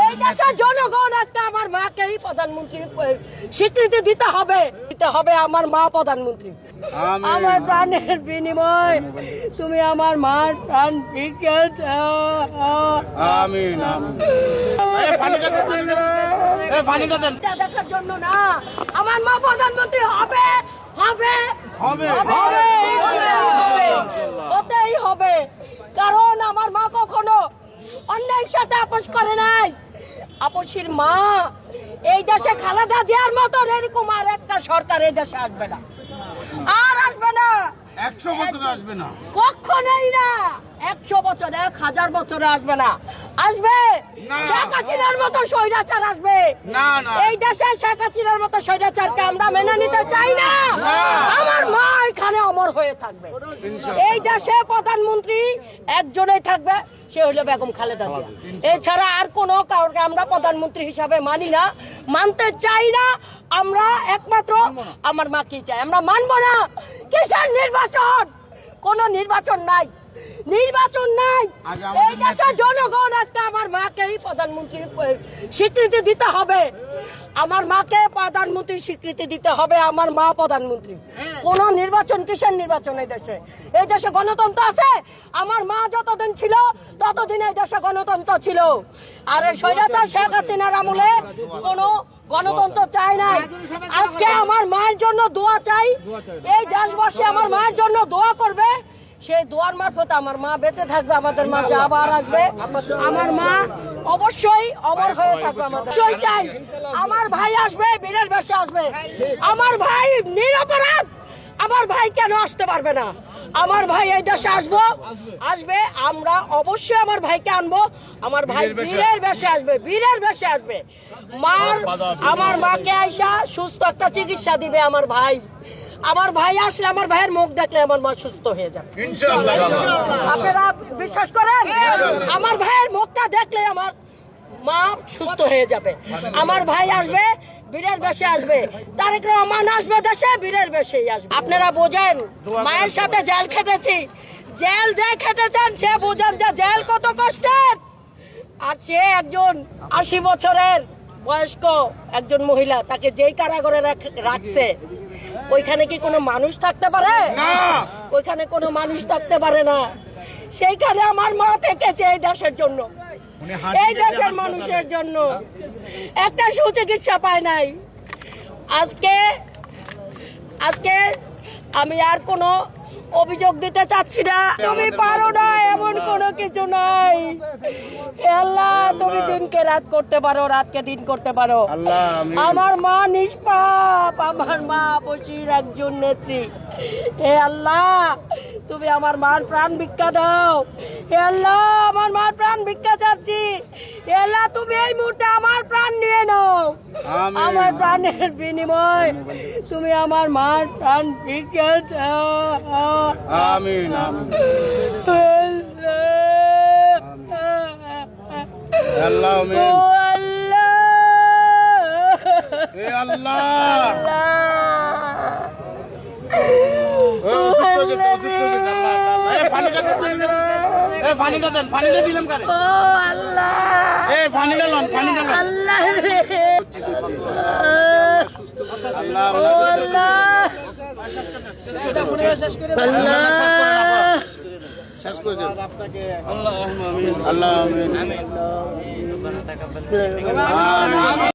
এই দেশের জনগণ একটা আমার মাকেই প্রধানমন্ত্রী স্বীকৃতি দিতে হবে আমার মা প্রধানমন্ত্রী। আমার প্রাণের বিনিময় তুমি আমার মার প্রাণ ভিক্ষা দাও। আমিন আমিন। দেখার জন্য না, আমার মা প্রধানমন্ত্রী হবে হবে হবে হবে হতেই হবে, কারণ আমার মা কখনো অন্যায়ের সাথে আপোষ করে নাই। আপোষের মা এই দেশে খালেদা জিয়ার মতন এরকম আর একটা সরকার এই দেশে আসবে না, আর আসবে না, 100 বছর আসবে না, কখনোই না। 100 বছরে 1000 বছরে আসবে না, আসবে শেখ হাসিনার মতো স্বৈরাচার আসবে। এই দেশে শেখ হাসিনার মতো স্বৈরাচারকে আমরা মেনে নিতে চাই না। আমার মা এখানে অমর হয়ে থাকবে। এই দেশে প্রধানমন্ত্রী একজনেই থাকবে, সে হলো বেগম খালেদা জিয়া। এছাড়া আর কোনো কাউকে আমরা প্রধানমন্ত্রী হিসাবে মানি না, মানতে চাই না। আমরা একমাত্র আমার মাকেই চাই, আমরা মানবো না। কিসের নির্বাচন? কোনো নির্বাচন নাই, নির্বাচন নাই। এই দেশের জনগণ একটা আমার মাকেই প্রধানমন্ত্রী স্বীকৃতি দিতে হবে, আমার মাকে প্রধানমন্ত্রী স্বীকৃতি দিতে হবে, আমার মা প্রধানমন্ত্রী। কোন নির্বাচন? কিসের নির্বাচন? এই দেশে গণতন্ত্র আছে। আমার মা যতদিন ছিল ততদিন এই দেশে গণতন্ত্র ছিল। আর এই স্বৈরাচার শেখ হাসিনার আমলে কোনো গণতন্ত্র চাই নাই। আজকে আমার মায়ের জন্য দোয়া চাই, এই দেশবাসী আমার মায়ের জন্য দোয়া করবে। সেই দোয়ার মারফত আমার মা বেঁচে থাকবে, আমাদের মাঝে আবার আসবে। আমার মা অবশ্যই অমর হয়ে থাকবে। আমাদের চাই আমার ভাই আসবে, বীরের বেশে আসবে। আমার ভাই নিরপরাধ, আমার ভাই কেন আসতে পারবে না? আমার ভাই এই দেশে আসবে। আমরা অবশ্যই আমার ভাইকে আনবো। আমার ভাই বীরের বেশে আসবে, বীরের বেশে আসবে। আমার মাকে আইসা সুস্থ একটা চিকিৎসা দিবে আমার ভাই। আমার ভাই আসলে, আমার ভাইয়ের মুখ দেখলে আমার মা সুস্থ হয়ে যাবে। আপনারা বিশ্বাস করেন? আমার ভাইয়ের মুখটা দেখলে আমার মা সুস্থ হয়ে যাবে। আমার ভাই আসবে, বীরের বেশে আসবে। তারেক রহমান আসবে দেশে, বীরের বেশেই আসবে। আপনারা বোঝেন, মায়ের সাথে জেল খেটেছি, জেল যে খেটেছেন সে বোঝেন যে জেল কত কষ্টের। আর সে একজন 80 বছরের বয়স্ক একজন মহিলা, তাকে যেই কারাগারে রাখছে, ওইখানে কি কোনো মানুষ থাকতে পারে? ওইখানে কোনো মানুষ থাকতে পারে না। সেইখানে আমার মা থেকেছে এই দেশের জন্য, এই দেশের মানুষের জন্য। একটা সুচিকিৎসা পায় নাই। আজকে আমি আর কোনো অভিযোগ দিতে চাচ্ছি না। তুমি পারো না এমন কোনো কিছু নাই। আল্লাহ, তুমি দিনকে রাত করতে পারো, রাতকে দিন করতে পারো। আমার মা নিষ্পাপ, আমার মা বসির একজন নেত্রী। হে আল্লাহ, তুমি আমার মার প্রাণ ভিক্ষা দাও। হে আল্লাহ, আমার মার প্রাণ ভিক্ষা চাচ্ছি। হে আল্লাহ, তুমি এই মুহূর্তে আমার প্রাণ নিয়ে নাও। আমার প্রাণের বিনিময় তুমি আমার মার প্রাণ ভিক্ষা দাও। আমিন আমিন। আল্লাহ পানিটা দেন, পানিটা দিলাম কারে? ও আল্লাহ, এই পানিটা লন, পানিটা লন। আল্লাহ রে, আল্লাহ, শেষ করে দেন। আল্লাহ আমিন, আল্লাহ আমিন।